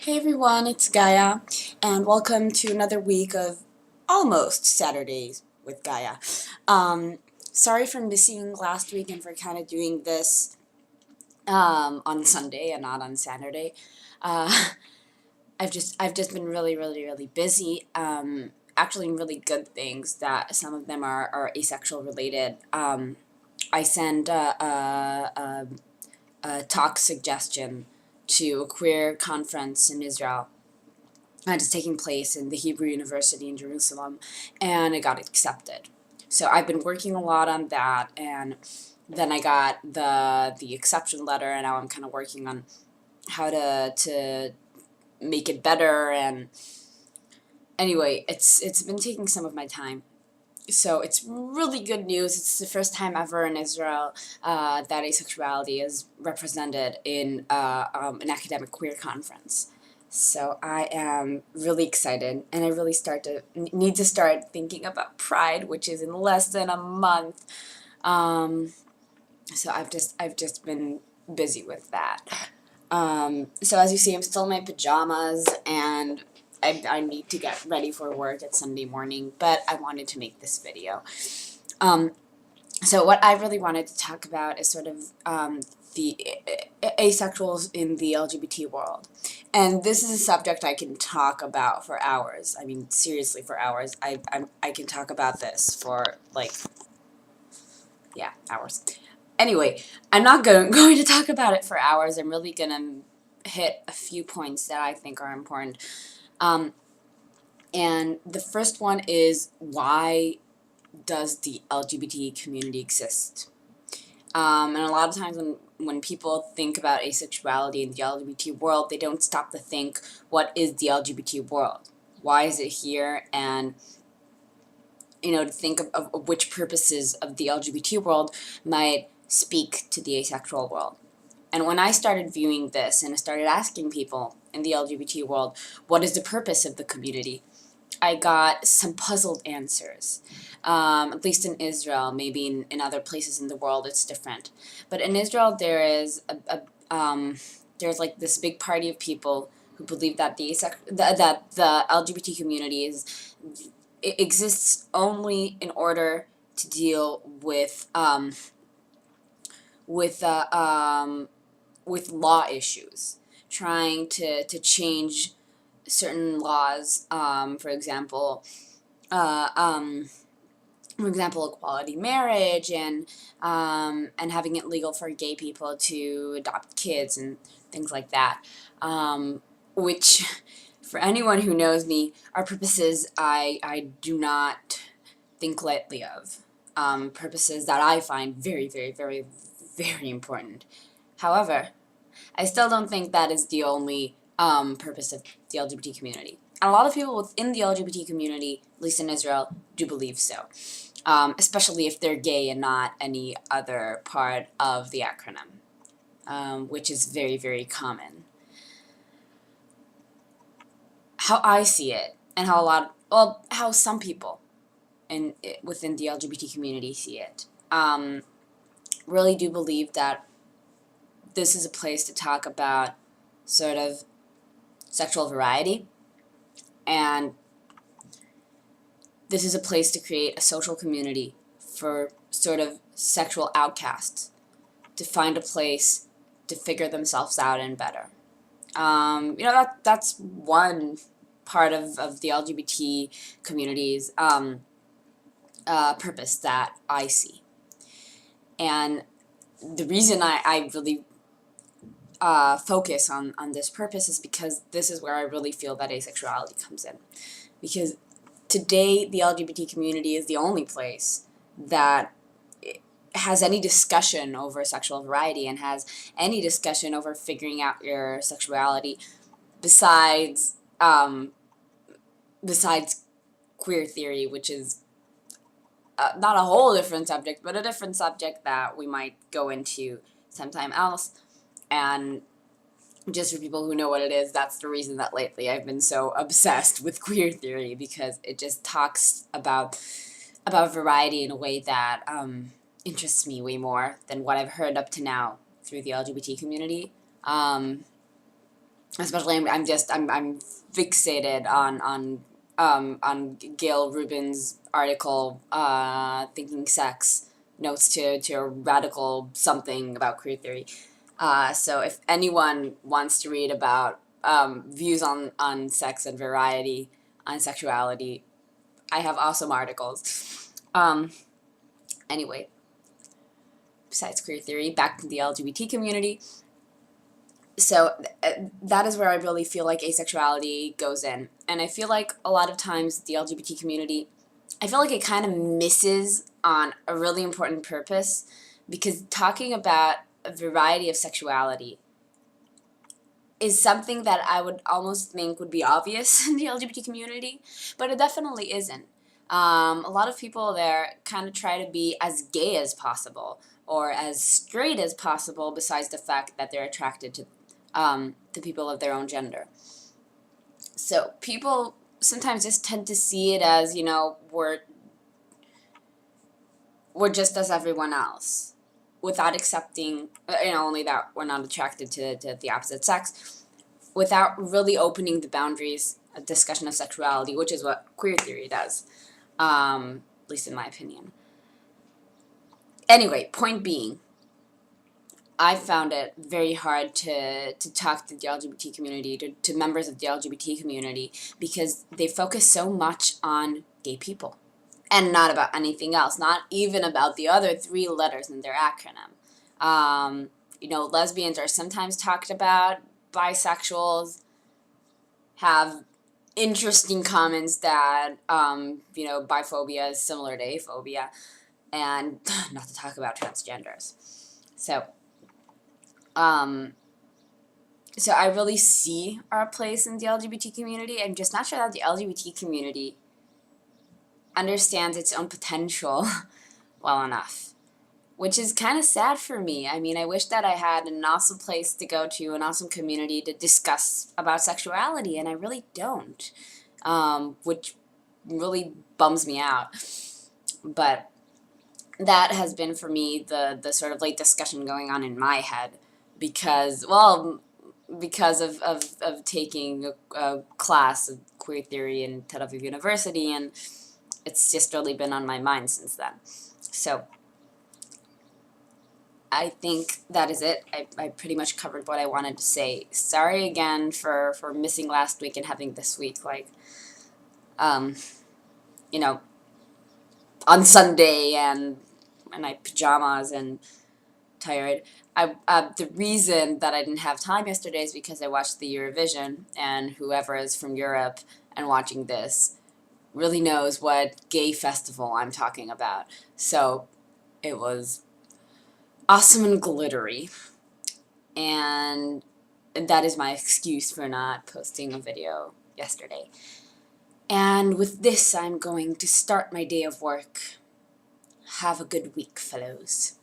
Hey everyone, it's Gaia, and welcome to another week of almost Saturdays with Gaia. Sorry for missing last week and for kind of doing this on Sunday and not on Saturday. Uh, I've just been really busy. Actually, really good things that some of them are asexual related. I send a talk suggestion to a queer conference in Israel. It's taking place in the Hebrew University in Jerusalem, and it got accepted. So I've been working a lot on that, and then I got the acceptance letter, and now I'm kind of working on how to make it better. And anyway, it's been taking some of my time. So it's really good news. It's the first time ever in Israel that asexuality is represented in an academic queer conference. So I am really excited, and I really need to start thinking about Pride, which is in less than a month. So I've just been busy with that. So as you see, I'm still in my pajamas, and I need to get ready for work at Sunday morning, but I wanted to make this video. So what I really wanted to talk about is sort of the asexuals in the LGBT world. And this is a subject I can talk about for hours. I mean, seriously, for hours. I can talk about this for, hours. Anyway, I'm not going to talk about it for hours. I'm really going to hit a few points that I think are important. And the first one is, why does the LGBT community exist? And a lot of times when people think about asexuality in the LGBT world, they don't stop to think, what is the LGBT world? Why is it here? And, to think of which purposes of the LGBT world might speak to the asexual world. And when I started viewing this and I started asking people in the LGBT world, what is the purpose of the community? I got some puzzled answers. At least in Israel, maybe in other places in the world it's different. But in Israel, there's like this big party of people who believe that that the LGBT community it exists only in order to deal with uh, um, with law issues, trying to change certain laws. Uh, um, for example, equality marriage, and having it legal for gay people to adopt kids and things like that. Which, for anyone who knows me, are purposes I do not think lightly of. Purposes that I find very important. However, I still don't think that is the only purpose of the LGBT community. And a lot of people within the LGBT community, at least in Israel, do believe so. Especially if they're gay and not any other part of the acronym, which is very common. How I see it, and how some people within the LGBT community see it, really do believe that this is a place to talk about sort of sexual variety, and this is a place to create a social community for sort of sexual outcasts to find a place to figure themselves out and better. That's one part of the LGBT community's purpose that I see. And the reason I really focus on this purpose is because this is where I really feel that asexuality comes in. Because today, the LGBT community is the only place that has any discussion over sexual variety and has any discussion over figuring out your sexuality besides queer theory, which is not a whole different subject, but a different subject that we might go into sometime else. And just for people who know what it is, that's the reason that lately I've been so obsessed with queer theory, because it just talks about variety in a way that interests me way more than what I've heard up to now through the LGBT community. especially I'm fixated on Gail Rubin's article, Thinking Sex, Notes to a Radical Something About Queer Theory. So if anyone wants to read about views on sex and variety, on sexuality, I have awesome articles. Anyway, besides queer theory, back to the LGBT community. So that is where I really feel like asexuality goes in. And I feel like a lot of times the LGBT community, I feel like it kind of misses on a really important purpose, because talking about a variety of sexuality is something that I would almost think would be obvious in the LGBT community, but it definitely isn't. A lot of people there kind of try to be as gay as possible or as straight as possible, besides the fact that they're attracted to people of their own gender. So people sometimes just tend to see it as, we're just as everyone else, without accepting, only that we're not attracted to the opposite sex, without really opening the boundaries of discussion of sexuality, which is what queer theory does, at least in my opinion. Anyway, point being, I found it very hard to talk to the LGBT community, to members of the LGBT community, because they focus so much on gay people and not about anything else, not even about the other three letters in their acronym. Lesbians are sometimes talked about, bisexuals have interesting comments that, biphobia is similar to aphobia, and not to talk about transgenders. So, so I really see our place in the LGBT community. I'm just not sure that the LGBT community understands its own potential well enough, which is kind of sad for me. I mean, I wish that I had an awesome place to go to, an awesome community to discuss about sexuality, and I really don't, which really bums me out. But that has been for me the sort of late discussion going on in my head, because of taking a class of queer theory in Tel Aviv University, and it's just really been on my mind since then. So I think that is it. I pretty much covered what I wanted to say. Sorry again for missing last week and having this week, um, you know, on Sunday and my pajamas and tired. The reason that I didn't have time yesterday is because I watched the Eurovision, and whoever is from Europe and watching this really knows what gay festival I'm talking about. So it was awesome and glittery, and that is my excuse for not posting a video yesterday. And with this, I'm going to start my day of work. Have a good week, fellows.